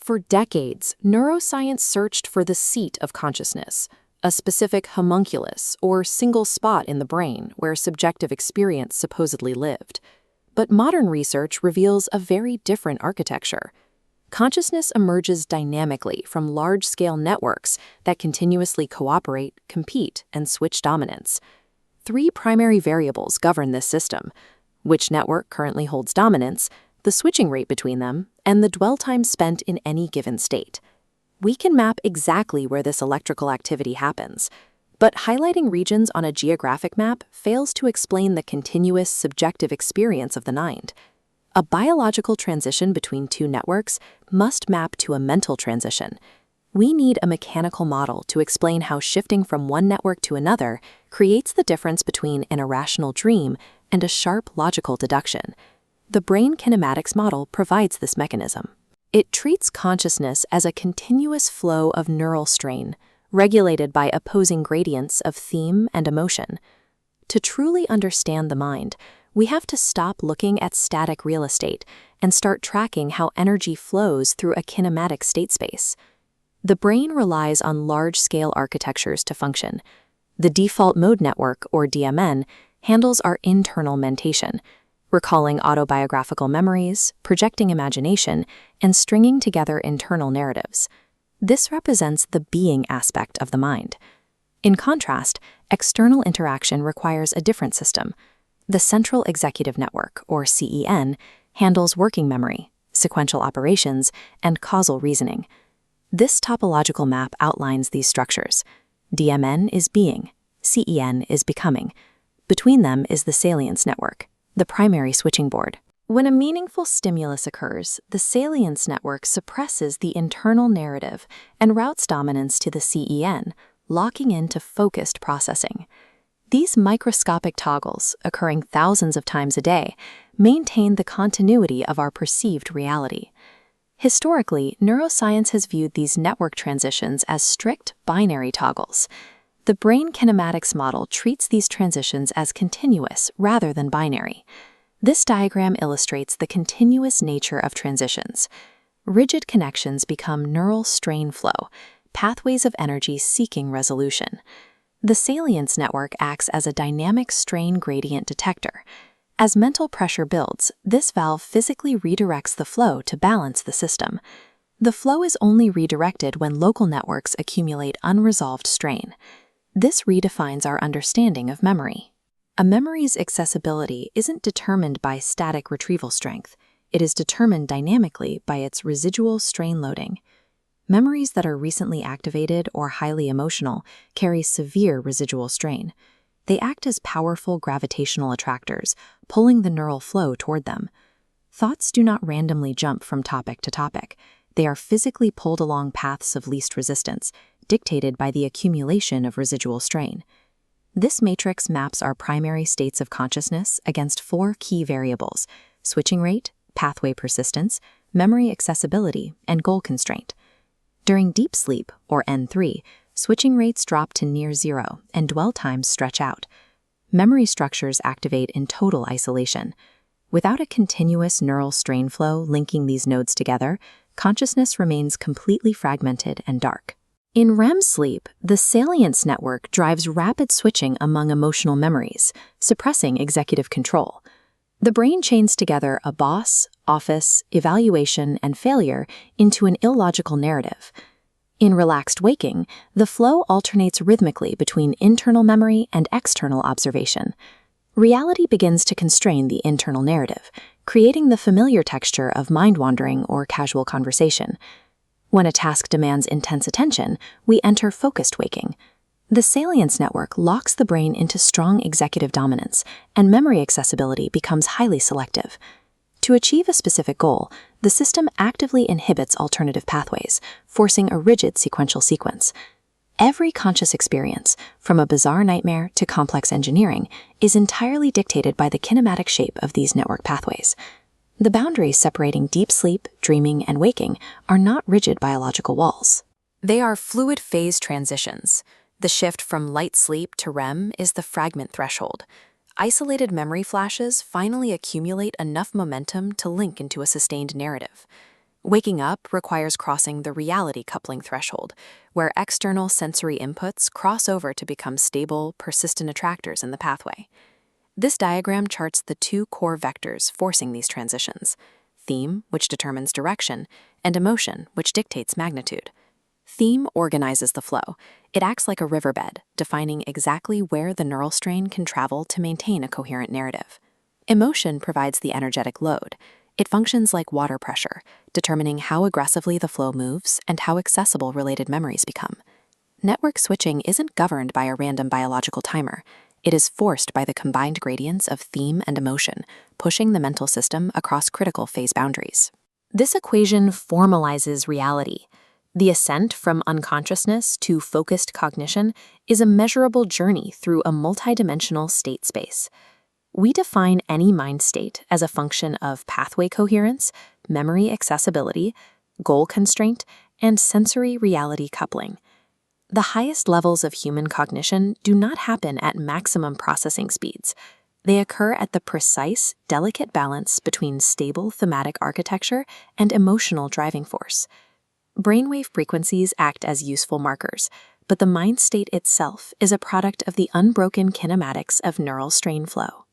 For decades, neuroscience searched for the seat of consciousness, a specific homunculus or single spot in the brain where subjective experience supposedly lived. But modern research reveals a very different architecture. Consciousness emerges dynamically from large-scale networks that continuously cooperate, compete, and switch dominance. Three primary variables govern this system: which network currently holds dominance, the switching rate between them, and the dwell time spent in any given state. We can map exactly where this electrical activity happens, but highlighting regions on a geographic map fails to explain the continuous subjective experience of the mind. A biological transition between two networks must map to a mental transition. We need a mechanical model to explain how shifting from one network to another creates the difference between an irrational dream and a sharp logical deduction. The Brain Kinematics Model provides this mechanism. It treats consciousness as a continuous flow of neural strain, regulated by opposing gradients of theme and emotion. To truly understand the mind, we have to stop looking at static real estate and start tracking how energy flows through a kinematic state space. The brain relies on large-scale architectures to function. The default mode network, or DMN, handles our internal mentation, recalling autobiographical memories, projecting imagination, and stringing together internal narratives. This represents the being aspect of the mind. In contrast, external interaction requires a different system. The Central Executive Network, or CEN, handles working memory, sequential operations, and causal reasoning. This topological map outlines these structures. DMN is being, CEN is becoming. Between them is the Salience Network, the primary switching board. When a meaningful stimulus occurs, the Salience Network suppresses the internal narrative and routes dominance to the CEN, locking into focused processing. These microscopic toggles, occurring thousands of times a day, maintain the continuity of our perceived reality. Historically, neuroscience has viewed these network transitions as strict binary toggles. The Brain Kinematics Model treats these transitions as continuous rather than binary. This diagram illustrates the continuous nature of transitions. Rigid connections become neural strain flow, pathways of energy seeking resolution. The Salience Network acts as a dynamic strain gradient detector. As mental pressure builds, this valve physically redirects the flow to balance the system. The flow is only redirected when local networks accumulate unresolved strain. This redefines our understanding of memory. A memory's accessibility isn't determined by static retrieval strength. It is determined dynamically by its residual strain loading. Memories that are recently activated or highly emotional carry severe residual strain. They act as powerful gravitational attractors, pulling the neural flow toward them. Thoughts do not randomly jump from topic to topic. They are physically pulled along paths of least resistance, dictated by the accumulation of residual strain. This matrix maps our primary states of consciousness against four key variables: switching rate, pathway persistence, memory accessibility, and goal constraint. During deep sleep, or N3, switching rates drop to near zero and dwell times stretch out. Memory structures activate in total isolation. Without a continuous neural strain flow linking these nodes together, consciousness remains completely fragmented and dark. In REM sleep, the Salience Network drives rapid switching among emotional memories, suppressing executive control. The brain chains together a boss, office, evaluation, and failure into an illogical narrative. In relaxed waking, the flow alternates rhythmically between internal memory and external observation. Reality begins to constrain the internal narrative, creating the familiar texture of mind-wandering or casual conversation. When a task demands intense attention, we enter focused waking. The Salience Network locks the brain into strong executive dominance, and memory accessibility becomes highly selective. To achieve a specific goal, the system actively inhibits alternative pathways, forcing a rigid sequential sequence. Every conscious experience, from a bizarre nightmare to complex engineering, is entirely dictated by the kinematic shape of these network pathways. The boundaries separating deep sleep, dreaming, and waking are not rigid biological walls. They are fluid phase transitions. The shift from light sleep to REM is the fragment threshold. Isolated memory flashes finally accumulate enough momentum to link into a sustained narrative. Waking up requires crossing the reality coupling threshold, where external sensory inputs cross over to become stable, persistent attractors in the pathway. This diagram charts the two core vectors forcing these transitions: theme, which determines direction, and emotion, which dictates magnitude. Theme organizes the flow. It acts like a riverbed, defining exactly where the neural strain can travel to maintain a coherent narrative. Emotion provides the energetic load. It functions like water pressure, determining how aggressively the flow moves and how accessible related memories become. Network switching isn't governed by a random biological timer. It is forced by the combined gradients of theme and emotion, pushing the mental system across critical phase boundaries. This equation formalizes reality. The ascent from unconsciousness to focused cognition is a measurable journey through a multidimensional state space. We define any mind state as a function of pathway coherence, memory accessibility, goal constraint, and sensory reality coupling. The highest levels of human cognition do not happen at maximum processing speeds. They occur at the precise, delicate balance between stable thematic architecture and emotional driving force. Brainwave frequencies act as useful markers, but the mind state itself is a product of the unbroken kinematics of neural strain flow.